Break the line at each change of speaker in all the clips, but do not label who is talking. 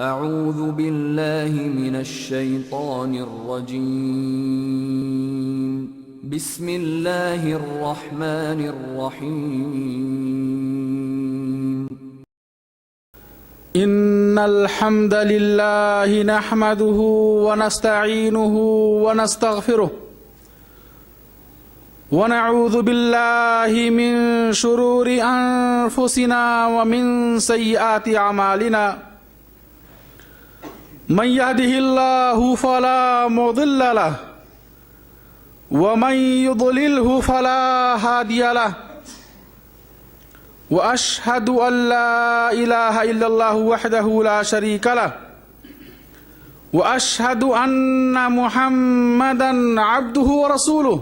اعوذ باللہ من الشیطان الرجیم بسم اللہ الرحمن الرحیم
ان الحمد للہ نحمده ونستعینه ونستغفره ونعوذ باللہ من شرور انفسنا ومن سیئات اعمالنا من يهده الله فلا مضل له ومن يضلله فلا هادي له واشهد ان لا اله الا الله وحده لا شريك له واشهد ان محمدا عبده ورسوله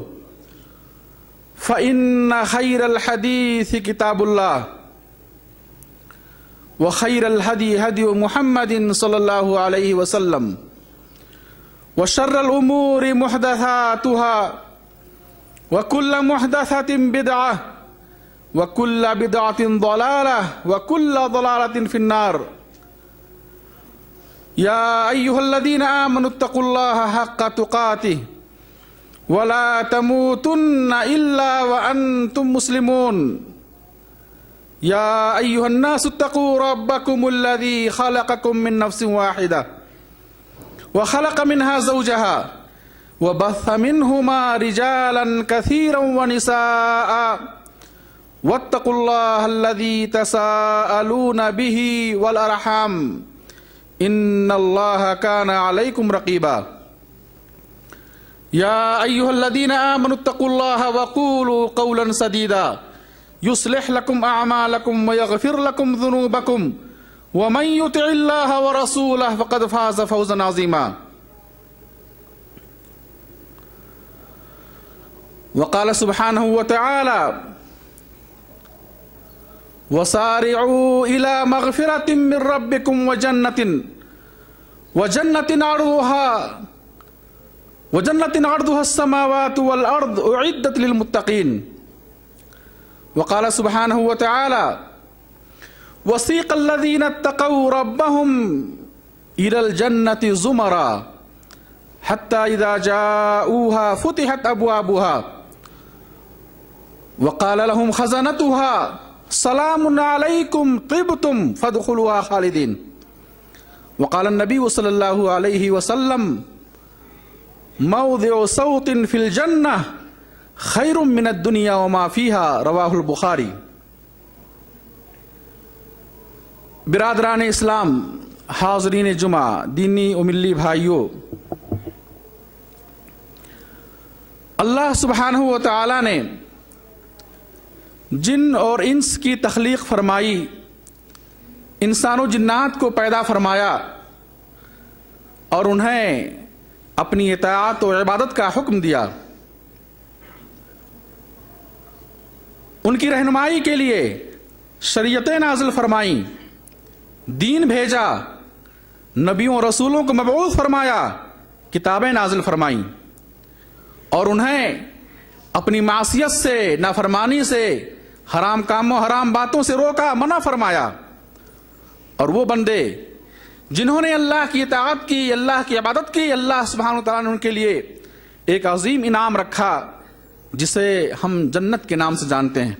فان خير الحديث كتاب الله وخير الهدي هدي محمد صلى الله عليه وسلم وشر الأمور محدثاتها وكل محدثة بدعة وكل بدعة ضلالة وكل ضلالة في النار يا أيها الذين آمنوا اتقوا الله حق تقاته ولا تموتن إلا وأنتم مسلمون يا أيها الناس اتقوا ربكم الذي خلقكم من نفس واحدة وخلق منها زوجها وبث منهما رجالا كثيرا ونساء واتقوا الله الذي تساءلون به والأرحام إن الله كان عليكم رقيبا يا أيها الذين آمنوا اتقوا الله وقولوا قولا سديدا يصلح لكم أعمالكم ويغفر لكم ذنوبكم ومن يطع الله ورسوله فقد فاز فوزا عظيما وقال سبحانه وتعالى وسارعوا إلى مغفرة من ربكم وجنة عرضها السماوات والأرض أعدت للمتقين وقال سبحانه وتعالى وسيق الذين اتقوا ربهم إلى الجنة زمرا حتى إذا جاءوها فتحت أبوابها وقال لهم خزنتها سلام عليكم طبتم فادخلوها خالدين وقال النبي صلى الله عليه وسلم موضع صوت في الجنة خیر من الدنیا وما فیہا رواہ البخاری۔ برادران اسلام، حاضرین جمعہ، دینی و ملی بھائیوں، اللہ سبحانہ و تعالی نے جن اور انس کی تخلیق فرمائی، انسان و جنات کو پیدا فرمایا اور انہیں اپنی اطاعت و عبادت کا حکم دیا، ان کی رہنمائی کے لیے شریعتیں نازل فرمائیں، دین بھیجا، نبیوں رسولوں کو مبعوث فرمایا، کتابیں نازل فرمائیں اور انہیں اپنی معصیت سے، نافرمانی سے، حرام کاموں، حرام باتوں سے روکا، منع فرمایا۔ اور وہ بندے جنہوں نے اللہ کی اطاعت کی، اللہ کی عبادت کی، اللہ سبحانہ وتعالیٰ نے ان کے لیے ایک عظیم انعام رکھا جسے ہم جنت کے نام سے جانتے ہیں۔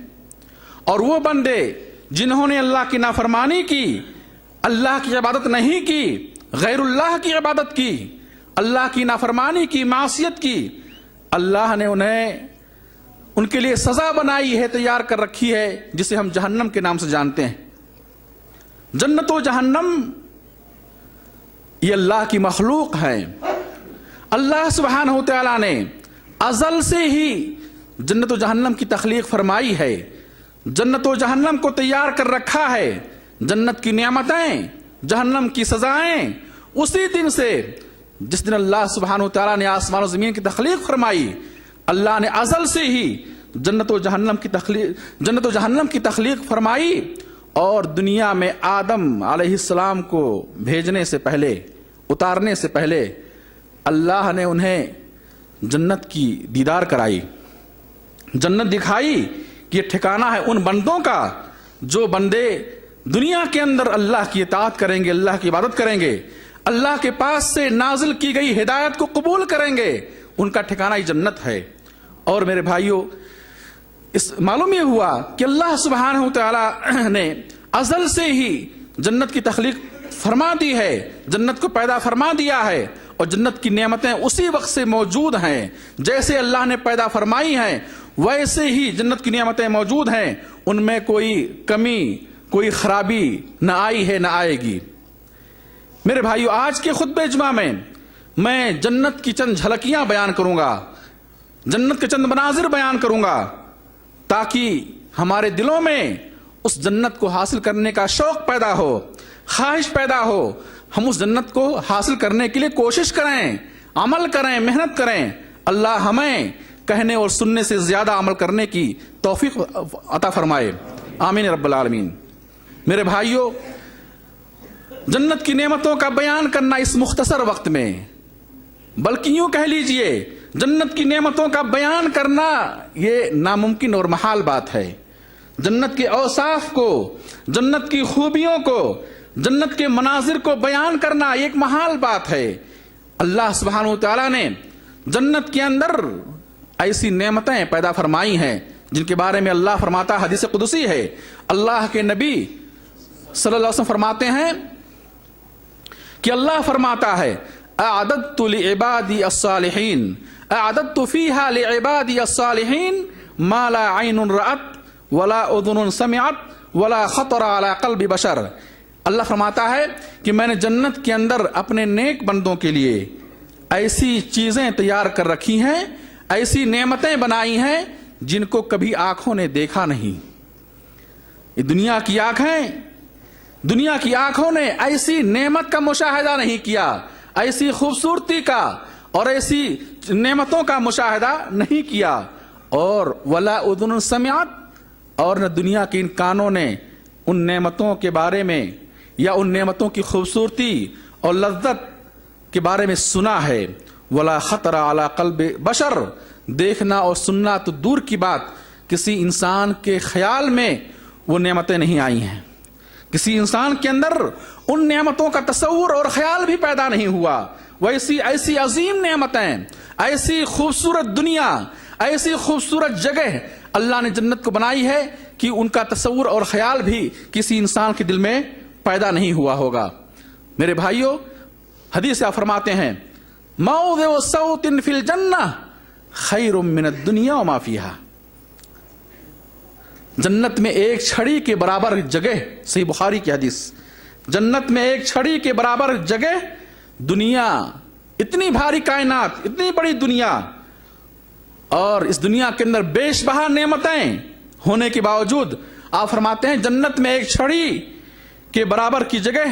اور وہ بندے جنہوں نے اللہ کی نافرمانی کی، اللہ کی عبادت نہیں کی، غیر اللہ کی عبادت کی، اللہ کی نافرمانی کی، معصیت کی، اللہ نے انہیں ان کے لیے سزا بنائی ہے، تیار کر رکھی ہے، جسے ہم جہنم کے نام سے جانتے ہیں۔ جنت و جہنم یہ اللہ کی مخلوق ہے۔ اللہ سبحانہ و تعالیٰ نے ازل سے ہی جنت و جہنم کی تخلیق فرمائی ہے، جنت و جہنم کو تیار کر رکھا ہے۔ جنت کی نعمتیں، جہنم کی سزائیں اسی دن سے جس دن اللہ سبحانہ و تعالیٰ نے آسمان و زمین کی تخلیق فرمائی، اللہ نے ازل سے ہی جنت و جہنم کی تخلیق فرمائی، اور دنیا میں آدم علیہ السلام کو بھیجنے سے پہلے، اتارنے سے پہلے اللہ نے انہیں جنت کی دیدار کرائی، جنت دکھائی کہ یہ ٹھکانہ ہے ان بندوں کا جو بندے دنیا کے اندر اللہ کی اطاعت کریں گے, اللہ کی عبادت کریں گے, اللہ کے پاس سے نازل کی گئی ہدایت کو قبول کریں گے, ان کا ٹھکانہ ہی جنت ہے. اور میرے بھائیوں, اس معلوم یہ ہوا کہ اللہ سبحانہ و تعالی نے ازل سے ہی جنت کی تخلیق فرما دی ہے, جنت کو پیدا فرما دیا ہے, اور جنت کی نعمتیں اسی وقت سے موجود ہیں. جیسے اللہ نے پیدا فرمائی ہیں ویسے ہی جنت کی نعمتیں موجود ہیں, ان میں کوئی کمی کوئی خرابی نہ آئی ہے نہ آئے گی. میرے بھائیو, آج کے خطبہ جمعہ میں جنت کی چند جھلکیاں بیان کروں گا, جنت کے چند مناظر بیان کروں گا, تاکہ ہمارے دلوں میں اس جنت کو حاصل کرنے کا شوق پیدا ہو, خواہش پیدا ہو. ہم اس جنت کو حاصل کرنے کے لیے کوشش کریں, عمل کریں, محنت کریں. اللہ ہمیں کہنے اور سننے سے زیادہ عمل کرنے کی توفیق عطا فرمائے, آمین رب العالمین. میرے بھائیوں, جنت کی نعمتوں کا بیان کرنا اس مختصر وقت میں, بلکہ یوں کہہ لیجئے جنت کی نعمتوں کا بیان کرنا یہ ناممکن اور محال بات ہے. جنت کے اوصاف کو, جنت کی خوبیوں کو, جنت کے مناظر کو بیان کرنا ایک محال بات ہے. اللہ سبحانہ وتعالی نے جنت کے اندر ایسی نعمتیں پیدا فرمائی ہیں جن کے بارے میں اللہ فرماتا, حدیث قدسی ہے, اللہ کے نبی صلی اللہ علیہ وسلم فرماتے ہیں کہ اللہ فرماتا ہے, اعددت لعبادی الصالحین, اعددت فیہا لعبادی الصالحین ما لا عین رأت ولا اذن سمعت ولا خطر علی قلب بشر. اللہ فرماتا ہے کہ میں نے جنت کے اندر اپنے نیک بندوں کے لیے ایسی چیزیں تیار کر رکھی ہیں, ایسی نعمتیں بنائی ہیں جن کو کبھی آنکھوں نے دیکھا نہیں. یہ دنیا کی آنکھیں, دنیا کی آنکھوں نے ایسی نعمت کا مشاہدہ نہیں کیا, ایسی خوبصورتی کا اور ایسی نعمتوں کا مشاہدہ نہیں کیا. اور ولا اذن سمعت, اور نہ دنیا کے ان کانوں نے ان نعمتوں کے بارے میں یا ان نعمتوں کی خوبصورتی اور لذت کے بارے میں سنا ہے. ولا خطر علی قلب بشر, دیکھنا اور سننا تو دور کی بات, کسی انسان کے خیال میں وہ نعمتیں نہیں آئی ہیں, کسی انسان کے اندر ان نعمتوں کا تصور اور خیال بھی پیدا نہیں ہوا. ویسی ایسی عظیم نعمتیں, ایسی خوبصورت دنیا, ایسی خوبصورت جگہ اللہ نے جنت کو بنائی ہے کہ ان کا تصور اور خیال بھی کسی انسان کے دل میں پیدا نہیں ہوا ہوگا. میرے بھائیوں, حدیث آپ فرماتے ہیں, موضع صوت فی الجنہ خیر من الدنیا وما فیہا. جنت میں ایک چھڑی کے برابر جگہ, صحیح بخاری کی حدیث, جنت میں ایک چھڑی کے برابر جگہ, دنیا اتنی بھاری کائنات, اتنی بڑی دنیا, اور اس دنیا کے اندر بیش بہا نعمتیں ہونے کے باوجود آپ فرماتے ہیں جنت میں ایک چھڑی کے برابر کی جگہ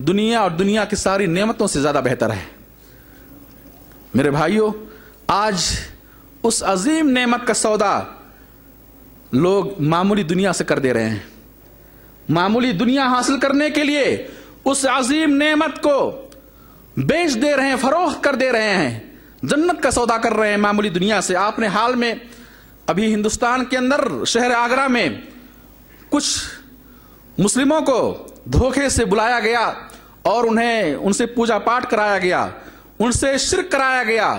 دنیا اور دنیا کی ساری نعمتوں سے زیادہ بہتر ہے. میرے بھائیوں, آج اس عظیم نعمت کا سودا لوگ معمولی دنیا سے کر دے رہے ہیں. معمولی دنیا حاصل کرنے کے لیے اس عظیم نعمت کو بیچ دے رہے ہیں, فروخت کر دے رہے ہیں, جنت کا سودا کر رہے ہیں معمولی دنیا سے. آپ نے حال میں ابھی ہندوستان کے اندر شہر آگرہ میں کچھ مسلموں کو دھوکے سے بلایا گیا اور ان سے پوجا پاٹ کرایا گیا, ان سے شرک کرایا گیا.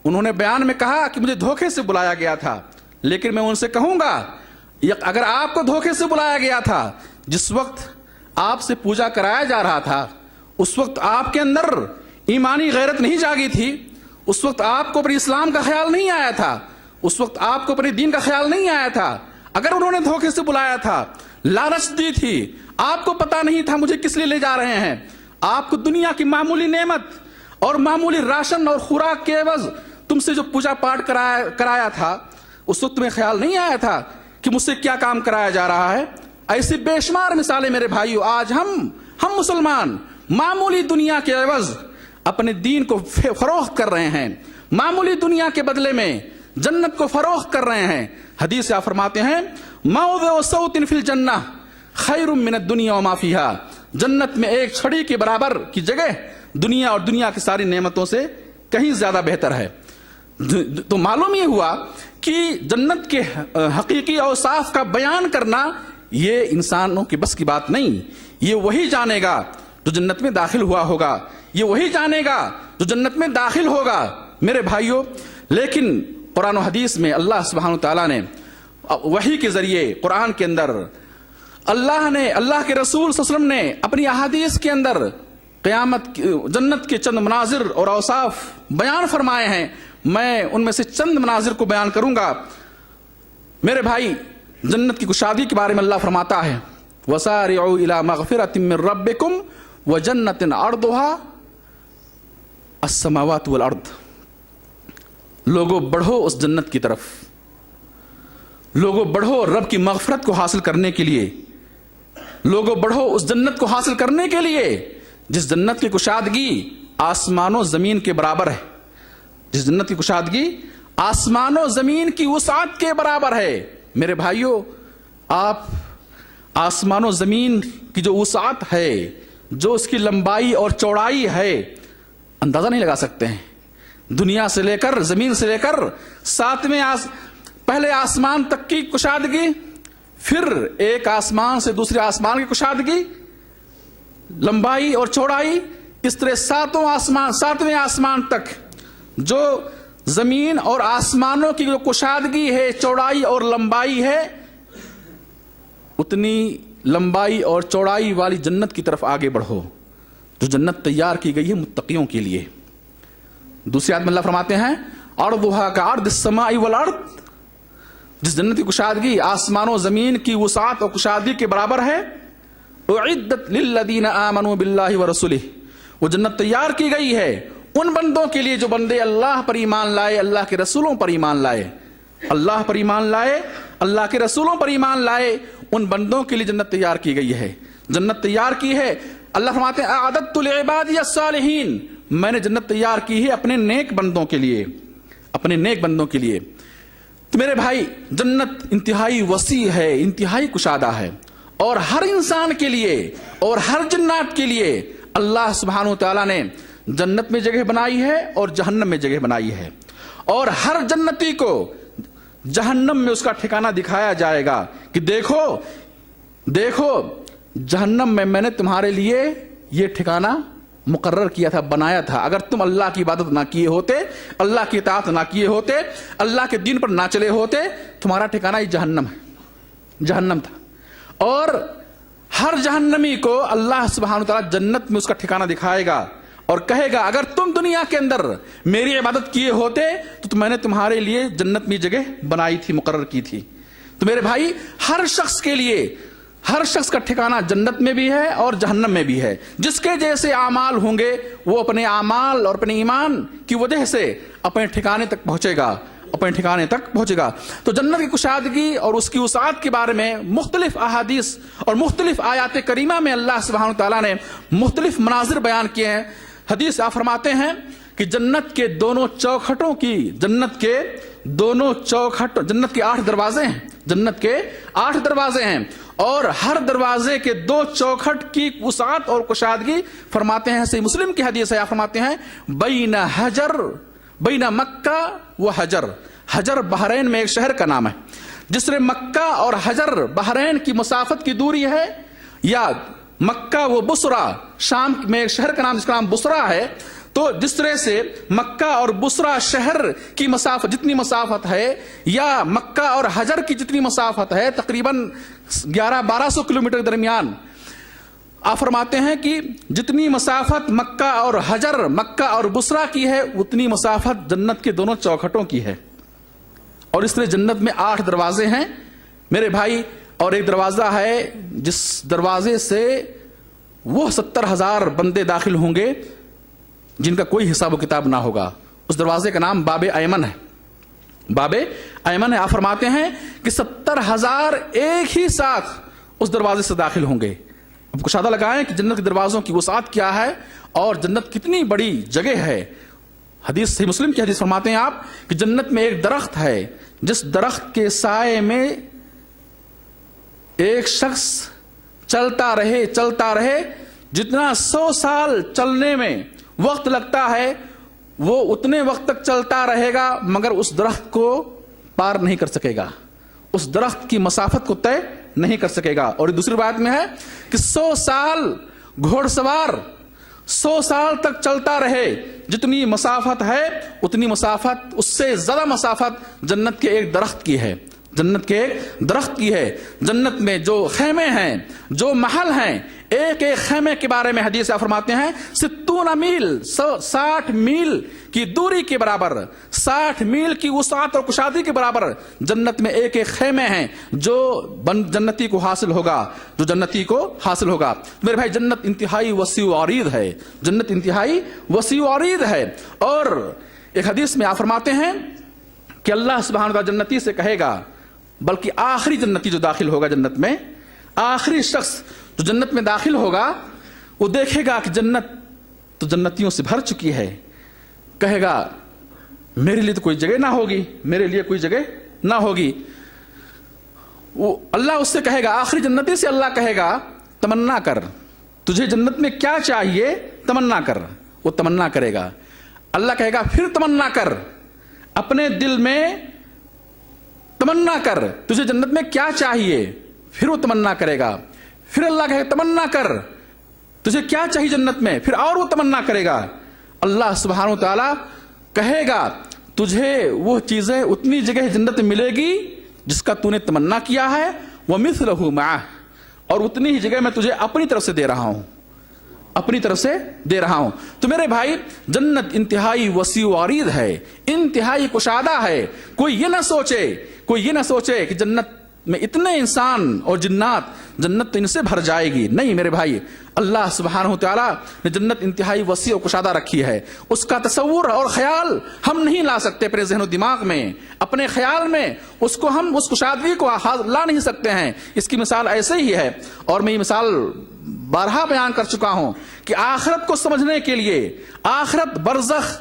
انہوں نے بیان میں کہا کہ مجھے دھوکے سے بلایا گیا تھا, لیکن میں ان سے کہوں گا اگر آپ کو دھوکے سے بلایا گیا تھا, جس وقت آپ سے پوجا کرایا جا رہا تھا اس وقت آپ کے اندر ایمانی غیرت نہیں جاگی تھی, اس وقت آپ کو اپنے اسلام کا خیال نہیں آیا تھا, اس وقت آپ کو اپنے دین کا خیال نہیں آیا تھا. اگر انہوں نے دھوکے سے بلایا تھا, لالچ دی تھی, آپ کو پتا نہیں تھا مجھے کس لیے لے جا رہے ہیں, آپ کو دنیا کی معمولی نعمت اور معمولی راشن اور خوراک کے عوض تم سے جو پوجا پاٹ کرایا تھا, اس وقت تمہیں خیال نہیں آیا تھا کہ مجھ سے کیا کام کرایا جا رہا ہے. ایسی بے شمار مثالیں میرے بھائیو, آج ہم مسلمان معمولی دنیا کے عوض اپنے دین کو فروخت کر رہے ہیں, معمولی دنیا کے بدلے میں جنت کو فروخت کر رہے ہیں. حدیث آپ فرماتے ہیں موضع صوت فی الجنہ خیر من الدنیا وما فیہا, جنت میں ایک چھڑی کے برابر کی جگہ دنیا اور دنیا کی ساری نعمتوں سے کہیں زیادہ بہتر ہے. تو معلوم یہ ہوا کہ جنت کے حقیقی اوصاف کا بیان کرنا یہ انسانوں کی بس کی بات نہیں. یہ وہی جانے گا جو جنت میں داخل ہوا ہوگا, یہ وہی جانے گا جو جنت میں داخل ہوگا میرے بھائیوں. لیکن قرآن و حدیث میں اللہ سبحانہ تعالیٰ نے وحی کے ذریعے قرآن کے اندر اللہ کے رسول صلی اللہ علیہ وسلم نے اپنی احادیث کے اندر قیامت جنت کے چند مناظر اور اوصاف بیان فرمائے ہیں. میں ان میں سے چند مناظر کو بیان کروں گا. میرے بھائی, جنت کی کشادگی کے بارے میں اللہ فرماتا ہے وَسَارِعُوا إِلَى مَغْفِرَةٍ مِّن رَبِّكُمْ وَجَنَّةٍ عَرْضُهَا السَّمَاوَاتُ وَالْأَرْضُ. لوگوں بڑھو اس جنت کی طرف, لوگوں بڑھو رب کی مغفرت کو حاصل کرنے کے لیے, لوگوں بڑھو اس جنت کو حاصل کرنے کے لیے جس جنت کی کشادگی آسمان و زمین کے برابر ہے, جس جنت کی کشادگی آسمان و زمین کی وسعت کے برابر ہے. میرے بھائیوں, آپ آسمان و زمین کی جو وسعت ہے, جو اس کی لمبائی اور چوڑائی ہے, اندازہ نہیں لگا سکتے ہیں. دنیا سے لے کر, زمین سے لے کر پہلے آسمان تک کی کشادگی, پھر ایک آسمان سے دوسرے آسمان کی کشادگی, لمبائی اور چوڑائی, اس طرح ساتویں آسمان تک جو زمین اور آسمانوں کی جو کشادگی ہے, چوڑائی اور لمبائی ہے, اتنی لمبائی اور چوڑائی والی جنت کی طرف آگے بڑھو جو جنت تیار کی گئی ہے متقیوں کے لیے. دوسری آیت میں اللہ فرماتے ہیں عرضھا کعرض السماء والارض, جس جنت کی کشادگی آسمان و زمین کی وسعت اور کشادگی کے برابر ہے. اعدت للذین آمنوا باللہ ورسولہ, وہ جنت تیار کی گئی ہے ان بندوں کے لیے جو بندے اللہ پر ایمان لائے, اللہ کے رسولوں پر ایمان لائے, اللہ پر ایمان لائے, اللہ کے رسولوں پر ایمان لائے. ان بندوں کے لیے جنت تیار کی گئی ہے, جنت تیار کی ہے. اللہ فرماتے ہیں اعددت لعبادی الصالحین, میں نے جنت تیار کی ہے اپنے نیک بندوں کے لیے, اپنے نیک بندوں کے لیے. تو میرے بھائی, جنت انتہائی وسیع ہے, انتہائی کشادہ ہے, اور ہر انسان کے لیے اور ہر جنات کے لیے اللہ سبحانہ و تعالیٰ نے جنت میں جگہ بنائی ہے اور جہنم میں جگہ بنائی ہے. اور ہر جنتی کو جہنم میں اس کا ٹھکانہ دکھایا جائے گا کہ دیکھو جہنم میں نے تمہارے لیے یہ ٹھکانہ مقرر کیا تھا, بنایا تھا. اگر تم اللہ کی عبادت نہ کیے ہوتے, اللہ کی اطاعت نہ کیے ہوتے, اللہ کے دین پر نہ چلے ہوتے, تمہارا ٹھکانہ ہی جہنم تھا. اور ہر جہنمی کو اللہ سبحانہ وتعالیٰ جنت میں اس کا ٹھکانہ دکھائے گا اور کہے گا اگر تم دنیا کے اندر میری عبادت کیے ہوتے تو میں نے تمہارے لیے جنت میں جگہ بنائی تھی, مقرر کی تھی. تو میرے بھائی, ہر شخص کے لیے, ہر شخص کا ٹھکانہ جنت میں بھی ہے اور جہنم میں بھی ہے. جس کے جیسے اعمال ہوں گے وہ اپنے اعمال اور اپنے ایمان کی وجہ سے اپنے ٹھکانے تک پہنچے گا, تو جنت کی کشادگی اور اس کی وسعت کے بارے میں مختلف احادیث اور مختلف آیات کریمہ میں اللہ سبحانہ تعالیٰ نے مختلف مناظر بیان کیے ہیں. حدیث آپ فرماتے ہیں کہ جنت کے دونوں چوکھٹوں کی, جنت کے 8 دروازے ہیں, جنت کے 8 دروازے ہیں, اور ہر دروازے کے 2 چوکھٹ کی وسعت اور کشادگی فرماتے ہیں. صحیح مسلم کی حدیث ہے, آپ فرماتے ہیں بین مکہ و حجر بحرین میں ایک شہر کا نام ہے. جس طرح مکہ اور حجر بحرین کی مسافت کی دوری ہے, یا مکہ و بصرہ شام میں ایک شہر کا نام جس کا نام بصرہ ہے, تو جس طرح سے مکہ اور بصرہ شہر کی مسافت جتنی مسافت ہے, یا مکہ اور حجر کی جتنی مسافت ہے, تقریباً 1100-1200 کلومیٹر کے درمیان, آپ فرماتے ہیں کہ جتنی مسافت مکہ اور حجر, مکہ اور بصرہ کی ہے, اتنی مسافت جنت کے دونوں چوکھٹوں کی ہے. اور اس طرح جنت میں 8 دروازے ہیں میرے بھائی, اور ایک دروازہ ہے جس دروازے سے وہ 70,000 بندے داخل ہوں گے جن کا کوئی حساب و کتاب نہ ہوگا. اس دروازے کا نام باب ایمن ہے, باب ایمن ہے. آپ فرماتے ہیں کہ 70,000 ایک ہی ساتھ اس دروازے سے داخل ہوں گے. اب کشادہ لگائیں کہ جنت کے دروازوں کی وسعت کیا ہے اور جنت کتنی بڑی جگہ ہے. حدیث صحیح مسلم کی حدیث فرماتے ہیں آپ کہ جنت میں ایک درخت ہے, جس درخت کے سائے میں ایک شخص چلتا رہے جتنا 100 سال چلنے میں وقت لگتا ہے وہ اتنے وقت تک چلتا رہے گا, مگر اس درخت کو پار نہیں کر سکے گا, اس درخت کی مسافت کو طے نہیں کر سکے گا. اور دوسری بات میں ہے کہ 100 سال گھوڑ سوار 100 سال تک چلتا رہے, جتنی مسافت ہے اتنی مسافت, اس سے زیادہ مسافت جنت کے ایک درخت کی ہے. جنت کے ایک درخت کی ہے. جنت میں جو خیمے ہیں, جو محل ہیں, ایک ایک خیمے کے بارے میں حدیث فرماتے ہیں 60 میل 60 میل کی دوری کے برابر, 60 میل کی وسعت اور کشادگی کے برابر جنت میں ایک ایک خیمے ہیں جو جنتی کو حاصل ہوگا, جو جنتی کو حاصل ہوگا. میرے بھائی جنت انتہائی وسیع و عریض ہے, جنت انتہائی وسیع و عریض ہے. اور ایک حدیث میں آپ فرماتے ہیں کہ اللہ سبحانہ و تعالی جنتی سے کہے گا, بلکہ آخری جنتی جو داخل ہوگا جنت میں, آخری شخص جو جنت میں داخل ہوگا, وہ دیکھے گا کہ جنت تو جنتیوں سے بھر چکی ہے, کہے گا میرے لیے تو کوئی جگہ نہ ہوگی, میرے لیے کوئی جگہ نہ ہوگی. وہ اللہ اس سے کہے گا, آخری جنتی سے اللہ کہے گا تمنا کر, تجھے جنت میں کیا چاہیے تمنا کر. وہ تمنا کرے گا. اللہ کہے گا پھر تمنا کر, اپنے دل میں تمنا کر, تجھے جنت میں کیا چاہیے. پھر وہ تمنا کرے گا. پھر اللہ کہے تمنا کر, تجھے کیا چاہیے جنت میں. پھر اور وہ تمنا کرے گا. اللہ سبحانہ و تعالی کہے گا تجھے وہ چیزیں اتنی جگہ جنت میں ملے گی جس کا تو نے تمنا کیا ہے, وَمِثْلَهُ مَعَهُ, اور اتنی ہی جگہ میں تجھے اپنی طرف سے دے رہا ہوں, اپنی طرف سے دے رہا ہوں. تو میرے بھائی جنت انتہائی وسیع و عریض ہے, انتہائی کشادہ ہے. کوئی یہ نہ سوچے کہ جنت میں اتنے انسان اور جنات, جنت تو ان سے بھر جائے گی. نہیں میرے بھائی, اللہ سبحانہ و تعالیٰ نے جنت انتہائی وسیع و کشادہ رکھی ہے. اس کا تصور اور خیال ہم نہیں لا سکتے اپنے ذہن و دماغ میں, اپنے خیال میں اس کو ہم اس کشادگی کو لا نہیں سکتے ہیں. اس کی مثال ایسے ہی ہے, اور میں یہ مثال بارہا بیان کر چکا ہوں کہ آخرت کو سمجھنے کے لیے, آخرت برزخ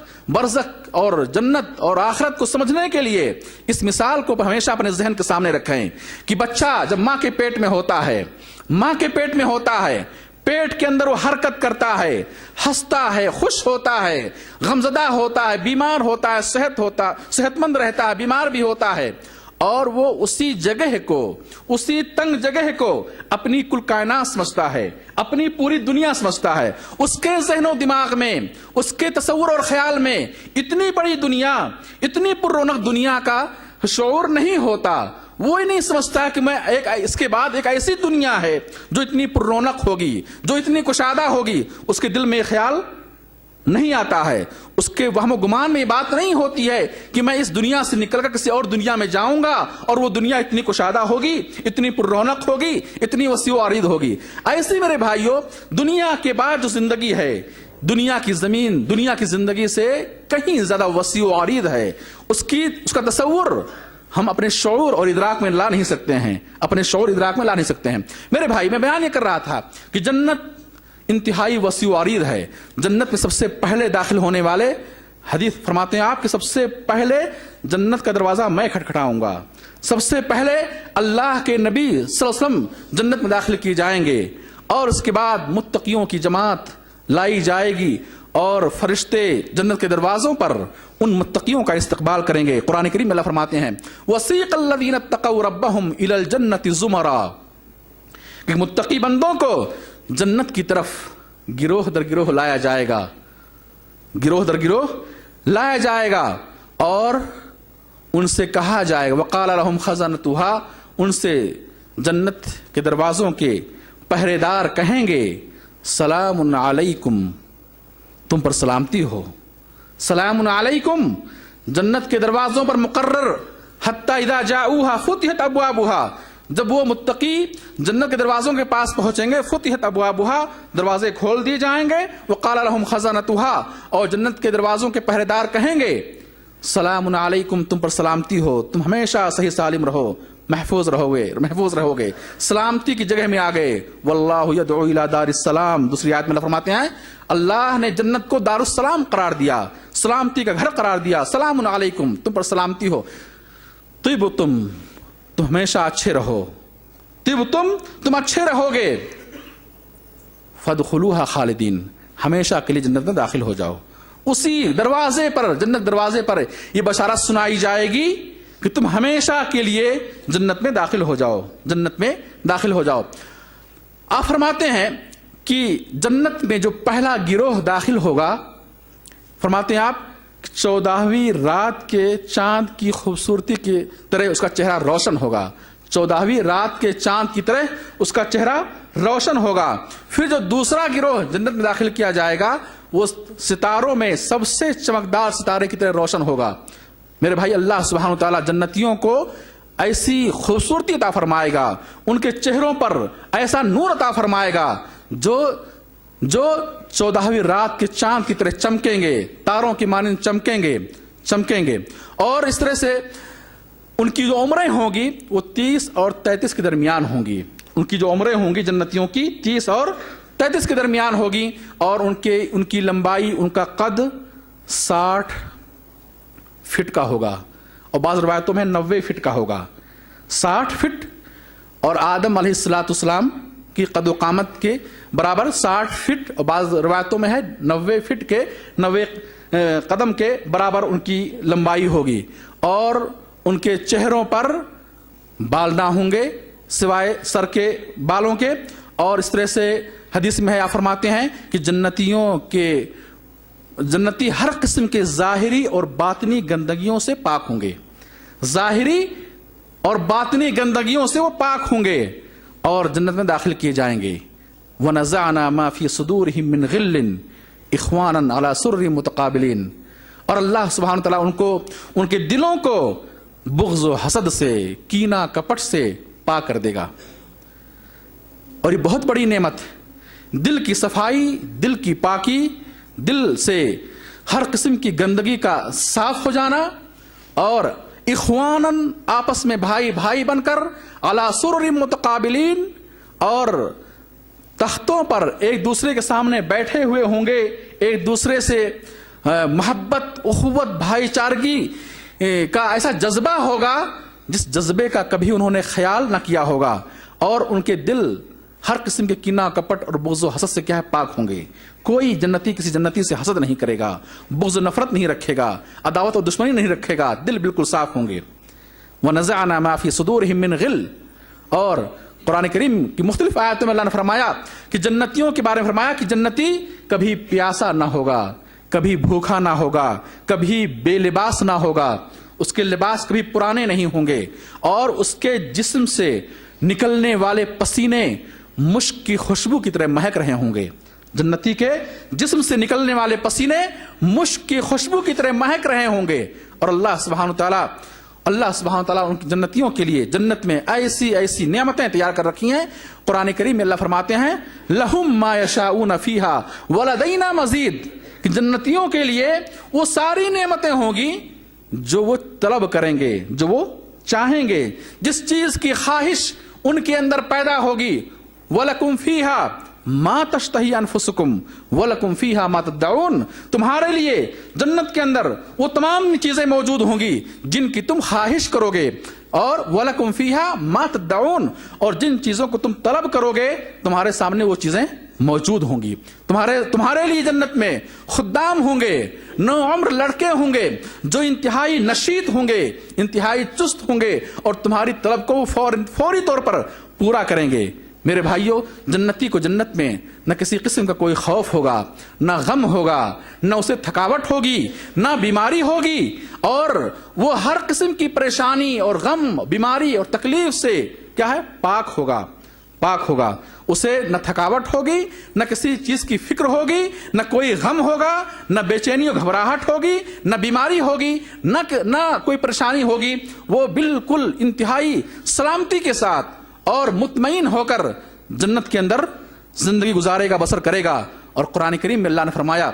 اور جنت اور آخرت کو سمجھنے کے لیے اس مثال کو ہمیشہ اپنے ذہن کے سامنے رکھیں کہ بچہ جب ماں کے پیٹ میں ہوتا ہے, پیٹ کے اندر وہ حرکت کرتا ہے, ہنستا ہے, خوش ہوتا ہے, غمزدہ ہوتا ہے, بیمار ہوتا ہے, صحت مند رہتا ہے, بیمار بھی ہوتا ہے, اور وہ اسی جگہ کو, اسی تنگ جگہ کو اپنی کل کائنات سمجھتا ہے, اپنی پوری دنیا سمجھتا ہے. اس کے ذہن و دماغ میں, اس کے تصور اور خیال میں اتنی بڑی دنیا, اتنی پر رونق دنیا کا شعور نہیں ہوتا. وہ ہی نہیں سمجھتا کہ میں اس کے بعد ایک ایسی دنیا ہے جو اتنی پر رونق ہوگی, جو اتنی کشادہ ہوگی. اس کے دل میں یہ خیال نہیں آتا ہے, اس کے وہم و گمان میں یہ بات نہیں ہوتی ہے کہ میں اس دنیا سے نکل کر کسی اور دنیا میں جاؤں گا اور وہ دنیا اتنی کشادہ ہوگی, اتنی پر رونق ہوگی, اتنی وسیع و عریض ہوگی. ایسی میرے بھائیوں دنیا کے بعد جو زندگی ہے, دنیا کی زمین دنیا کی زندگی سے کہیں زیادہ وسیع و عریض ہے. اس کا تصور ہم اپنے شعور اور ادراک میں لا نہیں سکتے ہیں, اپنے شعور ادراک میں لا نہیں سکتے ہیں. میرے بھائی میں بیان یہ کر رہا تھا کہ جنت انتہائی وسیع و عریض ہے. جنت میں سب سے پہلے داخل ہونے والے, حدیث فرماتے ہیں آپ کہ سب سے پہلے جنت کا دروازہ میں کھٹکھٹاؤں گا. سب سے پہلے اللہ کے نبی صلی اللہ علیہ وسلم جنت میں داخل کیے جائیں گے, اور اس کے بعد متقیوں کی جماعت لائی جائے گی, اور فرشتے جنت کے دروازوں پر ان متقیوں کا استقبال کریں گے. قرآن کریم میں اللہ فرماتے ہیں وَسِيقَ الَّذِينَ اتَّقَوْا رَبَّهُمْ إِلَى الْجَنَّةِ زُمَرًا, کہ متقی بندوں کو جنت کی طرف گروہ در گروہ لایا جائے گا, گروہ در گروہ لایا جائے گا, اور ان سے کہا جائے گا وَقَالَ لَهُمْ خَزَنَتُهَا, ان سے جنت کے دروازوں کے پہرے دار کہیں گے سلام علیکم, تم پر سلامتی ہو, سلام علیکم. جنت کے دروازوں پر مقرر حتی اذا جاؤوها فتحت ابوابها, جب وہ متقی جنت کے دروازوں کے پاس پہنچیں گے فتحت ابوابها, دروازے کھول دیے جائیں گے. وقال لهم خزنتها, اور جنت کے دروازوں کے پہرے دار کہیں گے سلام علیکم, تم پر سلامتی ہو, تم ہمیشہ صحیح سالم رہو, محفوظ رہو گے, سلامتی کی جگہ میں آ گئے. واللہ یدعو الی دار السلام, دوسری آیت میں اللہ فرماتے ہیں اللہ نے جنت کو دار السلام قرار دیا, سلامتی کا گھر قرار دیا. سلام علیکم, تم پر سلامتی ہو. طیبتم, تم ہمیشہ اچھے رہو, تم اچھے رہو گے. فادخلوها خالدین, ہمیشہ کے لیے جنت میں داخل ہو جاؤ. اسی دروازے پر, جنت دروازے پر یہ بشارت سنائی جائے گی کہ تم ہمیشہ کے لیے جنت میں داخل ہو جاؤ، جنت میں داخل ہو جاؤ۔ آپ فرماتے ہیں کہ جنت میں جو پہلا گروہ داخل ہوگا، فرماتے ہیں آپ 14ویں رات کے چاند کی خوبصورتی کی طرح اس کا چہرہ روشن ہوگا، 14ویں رات کے چاند کی طرح اس کا چہرہ روشن ہوگا۔ پھر جو دوسرا گروہ جنت میں داخل کیا جائے گا وہ ستاروں میں سب سے چمکدار ستارے کی طرح روشن ہوگا۔ میرے بھائی، اللہ سبحانہ وتعالیٰ جنتیوں کو ایسی خوبصورتی عطا فرمائے گا، ان کے چہروں پر ایسا نور عطا فرمائے گا جو 14ویں رات کے چاند کی طرح چمکیں گے، تاروں کی مانند چمکیں گے۔ اور اس طرح سے ان کی جو عمریں ہوں گی وہ 30 اور 33 کے درمیان ہوں گی۔ ان کی جو عمریں ہوں گی جنتیوں کی 30 اور 33 کے درمیان ہوگی، اور ان کی لمبائی، ان کا قد 60 فٹ کا ہوگا، اور بعض روایتوں میں 90 فٹ کا ہوگا، 60 فٹ، اور آدم علیہ السلام کی قد و قامت کے برابر 60 فٹ، اور بعض روایتوں میں ہے 90 فٹ کے 90 قدم کے برابر ان کی لمبائی ہوگی، اور ان کے چہروں پر بال نہ ہوں گے سوائے سر کے بالوں کے۔ اور اس طرح سے حدیث میں آپ فرماتے ہیں کہ جنتی ہر قسم کے ظاہری اور باطنی گندگیوں سے پاک ہوں گے، ظاہری اور باطنی گندگیوں سے وہ پاک ہوں گے اور جنت میں داخل کیے جائیں گے۔ وَنَزَعْنَا مَا فِي صُدُورِهِم مِّن غِلٍّ إِخْوَانًا عَلَى سُرُرٍ مُتَقَابِلِينَ، اور اللہ سبحانہ تعالیٰ ان کے دلوں کو بغض و حسد سے، کینہ کپٹ سے پاک کر دے گا۔ اور یہ بہت بڑی نعمت ہے، دل کی صفائی، دل کی پاکی، دل سے ہر قسم کی گندگی کا صاف ہو جانا، اور اخواناً آپس میں بھائی بن کر، علی سرر متقابلین، اور تختوں پر ایک دوسرے کے سامنے بیٹھے ہوئے ہوں گے، ایک دوسرے سے محبت، اخوت، بھائی چارگی کا ایسا جذبہ ہوگا جس جذبے کا کبھی انہوں نے خیال نہ کیا ہوگا، اور ان کے دل ہر قسم کے کینہ کپٹ اور بغض و حسد سے کیا ہے پاک ہوں گے۔ کوئی جنتی کسی جنتی سے حسد نہیں کرے گا، بغض و نفرت نہیں رکھے گا، عداوت و دشمنی نہیں رکھے گا، دل بالکل صاف ہوں گے۔ وَنَزَعْنَا مَا فِي صُدُورِهِم مِّن غِلٍّ، اور قرآن کریم کی مختلف آیاتوں میں اللہ نے فرمایا کہ جنتیوں کے بارے میں فرمایا کہ جنتی کبھی پیاسا نہ ہوگا، کبھی بھوکا نہ ہوگا، کبھی بے لباس نہ ہوگا، اس کے لباس کبھی پرانے نہیں ہوں گے، اور اس کے جسم سے نکلنے والے پسینے مشک کی خوشبو کی طرح مہک رہے ہوں گے۔ جنتی کے جسم سے نکلنے والے پسینے مشک کی خوشبو کی طرح مہک رہے ہوں گے، اور اللہ سبحانہ تعالیٰ ان جنتیوں کے لیے جنت میں ایسی نعمتیں تیار کر رکھی ہیں۔ قرآن کریم میں اللہ فرماتے ہیں لَهُم مَّا يَشَاءُونَ فِيهَا وَلَدَيْنَا مَزِيدٌ، کہ جنتیوں کے لیے وہ ساری نعمتیں ہوں گی جو وہ طلب کریں گے، جو وہ چاہیں گے، جس چیز کی خواہش ان کے اندر پیدا ہوگی۔ وَلَكُمْ فِيهَا مَا تَشْتَهِي أَنفُسُكُمْ وَلَكُمْ فِيهَا مَا تَدَّعُونَ، تمہارے لیے جنت کے اندر وہ تمام چیزیں موجود ہوں گی جن کی تم خواہش کرو گے، اور وَلَكُمْ فِيهَا مَا تَدَّعُونَ، اور جن چیزوں کو تم طلب کرو گے تمہارے سامنے وہ چیزیں موجود ہوں گی۔ تمہارے لیے جنت میں خدام ہوں گے، نو عمر لڑکے ہوں گے جو انتہائی نشیط ہوں گے، انتہائی چست ہوں گے، اور تمہاری طلب کو فوری طور پر پورا کریں گے۔ میرے بھائیوں، جنتی کو جنت میں نہ کسی قسم کا کوئی خوف ہوگا، نہ غم ہوگا، نہ اسے تھکاوٹ ہوگی، نہ بیماری ہوگی، اور وہ ہر قسم کی پریشانی اور غم، بیماری اور تکلیف سے کیا ہے پاک ہوگا۔ اسے نہ تھکاوٹ ہوگی، نہ کسی چیز کی فکر ہوگی، نہ کوئی غم ہوگا، نہ بے چینی و گھبراہٹ ہوگی، نہ بیماری ہوگی، نہ کوئی پریشانی ہوگی۔ وہ بالکل انتہائی سلامتی کے ساتھ اور مطمئن ہو کر جنت کے اندر زندگی گزارے گا، بسر کرے گا۔ اور قرآن کریم میں اللہ نے فرمایا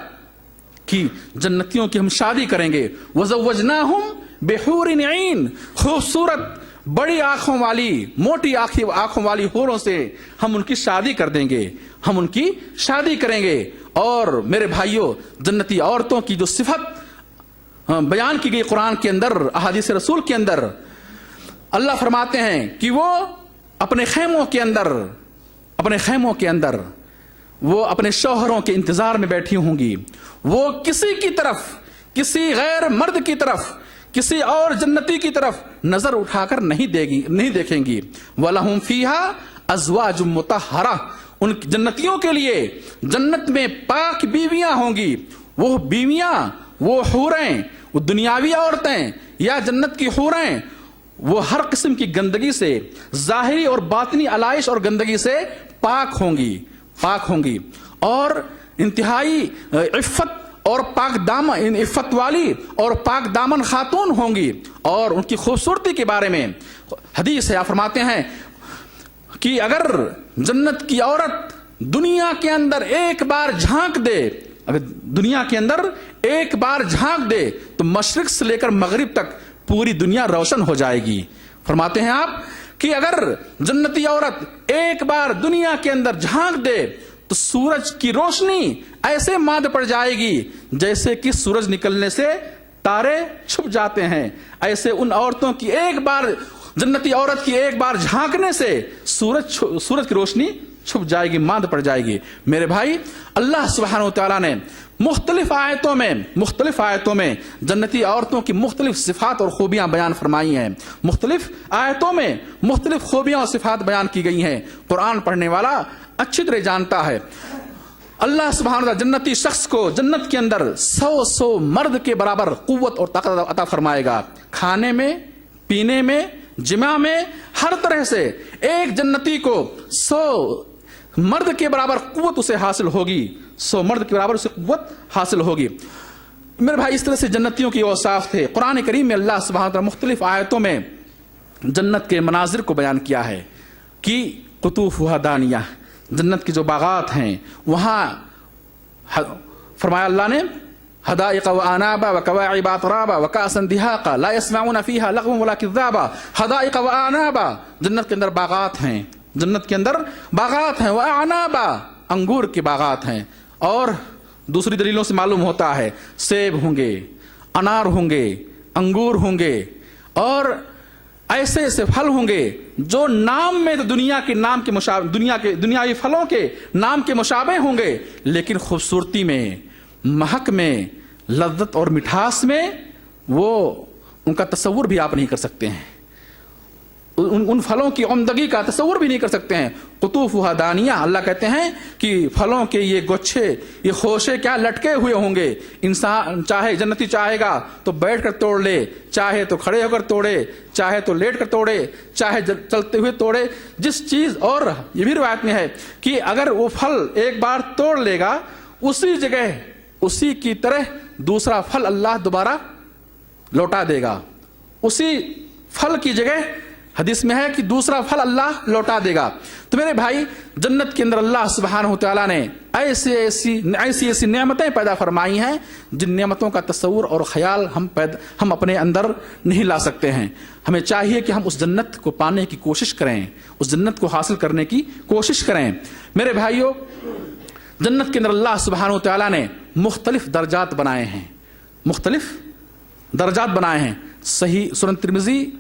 کہ جنتیوں کی ہم شادی کریں گے، وَزَوَّجْنَاهُمْ بِحُورٍ عِينٍ، خوبصورت بڑی آنکھوں والی، موٹی آنکھوں والی حوروں سے ہم ان کی شادی کر دیں گے، ہم ان کی شادی کریں گے۔ اور میرے بھائیوں، جنتی عورتوں کی جو صفت بیان کی گئی قرآن کے اندر، احادیث رسول کے اندر، اللہ فرماتے ہیں کہ وہ اپنے خیموں کے اندر وہ اپنے شوہروں کے انتظار میں بیٹھی ہوں گی، وہ کسی کی طرف، کسی غیر مرد کی طرف، کسی اور جنتی کی طرف نظر اٹھا کر نہیں دیکھیں گی. وَلَهُمْ فِيهَا أَزْوَاجٌ مُطَهَّرَةٌ, ان جنتیوں کے لیے جنت میں پاک بیویاں ہوں گی. وہ بیویاں, وہ حوریں, وہ دنیاوی عورتیں یا جنت کی حوریں, وہ ہر قسم کی گندگی سے, ظاہری اور باطنی علائش اور گندگی سے پاک ہوں گی اور انتہائی عفت اور پاک دامن, عفت والی اور پاک دامن خاتون ہوں گی. اور ان کی خوبصورتی کے بارے میں حدیث ہے, آپ فرماتے ہیں کہ اگر جنت کی عورت دنیا کے اندر ایک بار جھانک دے, اگر دنیا کے اندر ایک بار جھانک دے تو مشرق سے لے کر مغرب تک پوری دنیا روشن ہو جائے گی. فرماتے ہیں آپ کہ اگر جنتی عورت ایک بار دنیا کے اندر جھانک دے تو سورج کی روشنی ایسے ماند پڑ جائے گی جیسے کہ سورج نکلنے سے تارے چھپ جاتے ہیں. ایسے ان عورتوں کی ایک بار, جنتی عورت کی ایک بار جھانکنے سے سورج کی روشنی چھپ جائے گی, ماند پڑ جائے گی. میرے بھائی, اللہ سبحانہ و تعالیٰ نے مختلف آیتوں میں جنتی عورتوں کی مختلف صفات اور خوبیاں بیان فرمائی ہیں. مختلف آیتوں میں مختلف خوبیاں اور صفات بیان کی گئی ہیں. قرآن پڑھنے والا اچھی طرح جانتا ہے. اللہ سبحانہ وتعالی جنتی شخص کو جنت کے اندر 100 مرد کے برابر قوت اور طاقت عطا فرمائے گا. کھانے میں, پینے میں, جماع میں, ہر طرح سے ایک جنتی کو 100 مرد کے برابر قوت اسے حاصل ہوگی. 100 مرد کے برابر اسے قوت حاصل ہوگی. میرے بھائی, اس طرح سے جنتیوں کی اوصاف تھے. قرآن کریم میں اللہ سبحانہ وتعالی مختلف آیتوں میں جنت کے مناظر کو بیان کیا ہے کہ قطوفها دانیہ, جنت کی جو باغات ہیں وہاں فرمایا اللہ نے حدائق وآنابا وکواعب اترابا وکأسا دہاقا لا يسمعون فیہا لغوا ولا کذابا. حدائق وآنابا, جنت کے اندر باغات ہیں, جنت کے اندر باغات ہیں. وآنابا, انگور کے باغات ہیں. اور دوسری دلیلوں سے معلوم ہوتا ہے سیب ہوں گے, انار ہوں گے, انگور ہوں گے اور ایسے ایسے پھل ہوں گے جو نام میں تو دنیا کے نام کے مشابہ, دنیاوی پھلوں کے نام کے مشابہ ہوں گے, لیکن خوبصورتی میں, مہک میں, لذت اور مٹھاس میں وہ ان کا تصور بھی آپ نہیں کر سکتے ہیں. ان پھلوں کی عمدگی کا تصور بھی نہیں کر سکتے ہیں. قطوفها دانیہ, اللہ کہتے ہیں کہ پھلوں کے یہ گچھے, یہ خوشے کیا لٹکے ہوئے ہوں گے. انسان چاہے, جنتی چاہے گا تو بیٹھ کر توڑ لے, چاہے تو کھڑے ہو کر توڑے, چاہے تو لیٹ کر توڑے, چاہے چلتے ہوئے توڑے. جس چیز, اور یہ بھی روایت میں ہے کہ اگر وہ پھل ایک بار توڑ لے گا اسی جگہ, اسی کی طرح دوسرا پھل اللہ دوبارہ لوٹا دے گا. اسی پھل کی جگہ حدیث میں ہے کہ دوسرا پھل اللہ لوٹا دے گا. تو میرے بھائی, جنت کے اندر اللہ سبحانہ وتعالیٰ نے ایسی نعمتیں پیدا فرمائی ہیں جن نعمتوں کا تصور اور خیال ہم اپنے اندر نہیں لا سکتے ہیں. ہمیں چاہیے کہ ہم اس جنت کو پانے کی کوشش کریں, اس جنت کو حاصل کرنے کی کوشش کریں. میرے بھائیوں, جنت کے اندر اللہ سبحانہ وتعالیٰ نے مختلف درجات بنائے ہیں. صحیح سنن ترمذی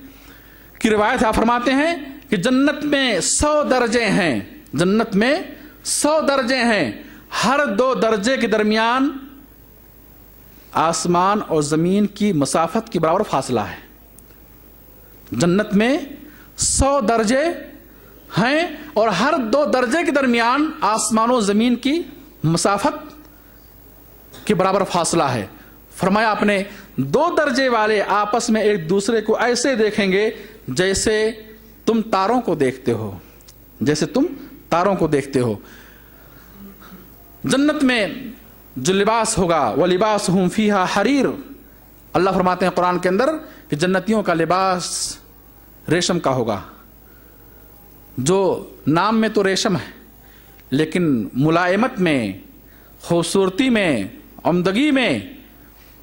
کی روایت آپ فرماتے ہیں کہ جنت میں 100 درجے ہیں. جنت میں 100 درجے ہیں. ہر 2 درجے کے درمیان آسمان اور زمین کی مسافت کے برابر فاصلہ ہے. جنت میں 100 درجے ہیں اور ہر 2 درجے کے درمیان آسمان و زمین کی مسافت کے برابر فاصلہ ہے. فرمایا آپ نے 2 درجے والے آپس میں ایک دوسرے کو ایسے دیکھیں گے جیسے تم تاروں کو دیکھتے ہو. جنت میں جو لباس ہوگا وَلِبَاسُهُمْ فِيهَا حَرِيرٌ, اللہ فرماتے ہیں قرآن کے اندر کہ جنتیوں کا لباس ریشم کا ہوگا. جو نام میں تو ریشم ہے لیکن ملائمت میں, خوبصورتی میں, عمدگی میں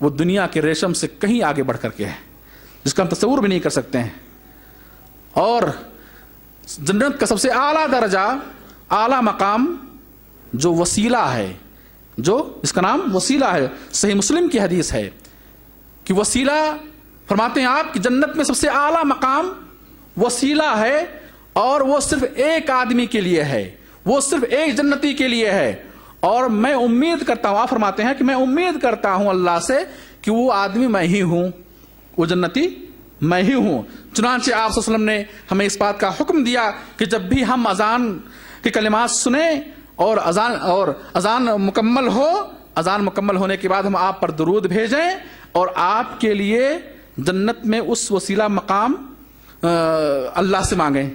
وہ دنیا کے ریشم سے کہیں آگے بڑھ کر کے ہے, جس کا ہم تصور بھی نہیں کر سکتے ہیں. اور جنت کا سب سے اعلیٰ درجہ, اعلیٰ مقام جو وسیلہ ہے, جو اس کا نام وسیلہ ہے, صحیح مسلم کی حدیث ہے کہ وسیلہ, فرماتے ہیں آپ کہ جنت میں سب سے اعلیٰ مقام وسیلہ ہے اور وہ صرف ایک آدمی کے لیے ہے, وہ صرف ایک جنتی کے لیے ہے. اور میں امید کرتا ہوں, آپ فرماتے ہیں کہ میں امید کرتا ہوں اللہ سے کہ وہ آدمی میں ہی ہوں. وہ جنتی میں ہی ہوں۔ چنانچہ آپ صلی اللہ علیہ وسلم نے ہمیں اس بات کا حکم دیا کہ جب بھی ہم اذان کے کلمات سنیں اور اذان مکمل ہو، اذان مکمل ہونے کے بعد ہم آپ پر درود بھیجیں اور آپ کے لیے جنت میں اس وسیلہ مقام اللہ سے مانگیں،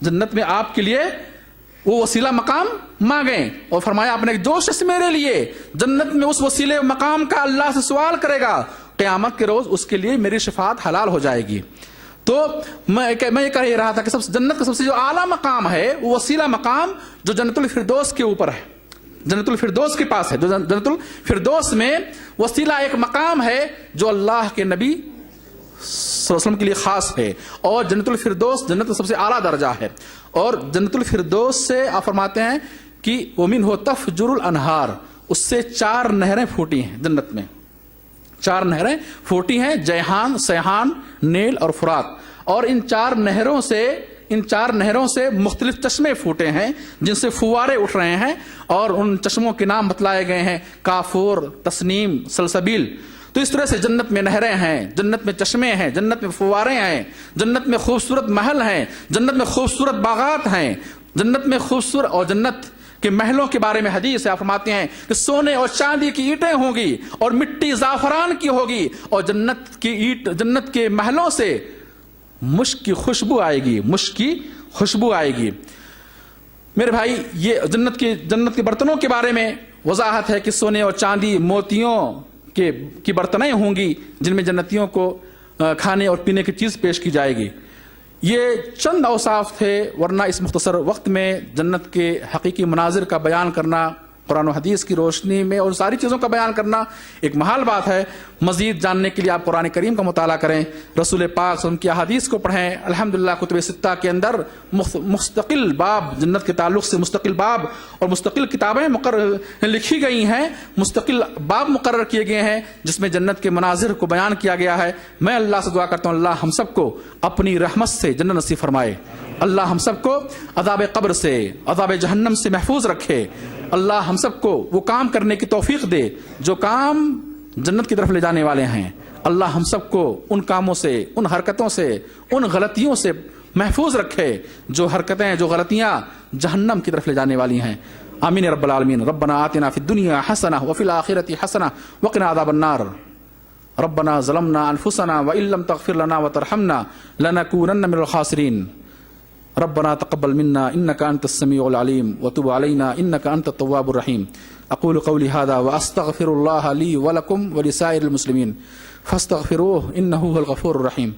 جنت میں آپ کے لیے وہ وسیلہ مقام مانگیں۔ اور فرمایا آپ نے جو شخص میرے لیے جنت میں اس وسیلے مقام کا اللہ سے سوال کرے گا قیامت کے روز اس کے لیے میری شفاعت حلال ہو جائے گی۔ تو میں یہ کہہ رہا تھا کہ جنت کا سب سے جو اعلیٰ مقام ہے وہ وسیلہ مقام جو جنت الفردوس کے اوپر ہے، جنت الفردوس کے پاس ہے، جو جنت الفردوس میں وسیلہ ایک مقام ہے جو اللہ کے نبی صلی اللہ علیہ وسلم کے لیے خاص ہے، اور جنت الفردوس جنت کا سب سے اعلیٰ درجہ ہے۔ اور جنت الفردوس سے آپ فرماتے ہیں کہ وَمِنْهُ تَفْجُرُ الْأَنْهَارُ، اس سے 4 نہریں پھوٹی ہیں جنت میں، 4 نہریں پھوٹی ہیں، جیحان، سیحان، نیل اور فرات۔ اور ان 4 نہروں سے مختلف چشمے پھوٹے ہیں جن سے فوارے اٹھ رہے ہیں، اور ان چشموں کے نام بتلائے گئے ہیں کافور، تسنیم، سلسبیل۔ تو اس طرح سے جنت میں نہریں ہیں، جنت میں چشمے ہیں، جنت میں فوارے ہیں، جنت میں خوبصورت محل ہیں، جنت میں خوبصورت باغات ہیں، جنت میں خوبصورت، اور جنت کہ محلوں کے بارے میں حدیث ہے، آپ فرماتے ہیں کہ سونے اور چاندی کی اینٹیں ہوں گی اور مٹی زعفران کی ہوگی، اور جنت کے محلوں سے مشک کی خوشبو آئے گی، مشک کی خوشبو آئے گی۔ میرے بھائی، یہ جنت کے برتنوں کے بارے میں وضاحت ہے کہ سونے اور چاندی، موتیوں کی برتنیں ہوں گی جن میں جنتیوں کو کھانے اور پینے کی چیز پیش کی جائے گی۔ یہ چند اوصاف تھے، ورنہ اس مختصر وقت میں جنت کے حقیقی مناظر کا بیان کرنا، قرآن و حدیث کی روشنی میں اور ساری چیزوں کا بیان کرنا ایک محال بات ہے۔ مزید جاننے کے لیے آپ قرآن کریم کا مطالعہ کریں، رسول پاک صلی اللہ علیہ وسلم کی احادیث کو پڑھیں۔ الحمدللہ کتب ستہ کے اندر مستقل باب جنت کے تعلق سے مستقل باب اور مستقل کتابیں لکھی گئی ہیں، مستقل باب مقرر کیے گئے ہیں جس میں جنت کے مناظر کو بیان کیا گیا ہے۔ میں اللہ سے دعا کرتا ہوں اللہ ہم سب کو اپنی رحمت سے جنت نصیب فرمائے، اللہ ہم سب کو عذاب قبر سے، عذاب جہنم سے محفوظ رکھے، اللہ ہم سب کو وہ کام کرنے کی توفیق دے جو کام جنت کی طرف لے جانے والے ہیں، اللہ ہم سب کو ان کاموں سے، ان حرکتوں سے، ان غلطیوں سے محفوظ رکھے جو حرکتیں، جو غلطیاں جہنم کی طرف لے جانے والی ہیں۔ آمین رب العالمین۔ ربنا آتنا فی الدنیا حسنہ وفی الآخرۃ حسنہ وقنا عذاب النار۔ ربنا ظلمنا انفسنا وان لم تغفر لنا وترحمنا لنكونن من الخاسرین۔ ربنا تقبل منا انك انت السميع العليم وتب علينا انك انت التواب الرحيم۔ اقول قولي هذا واستغفر الله لي ولكم ولسائر المسلمين فاستغفروه انه هو الغفور الرحيم۔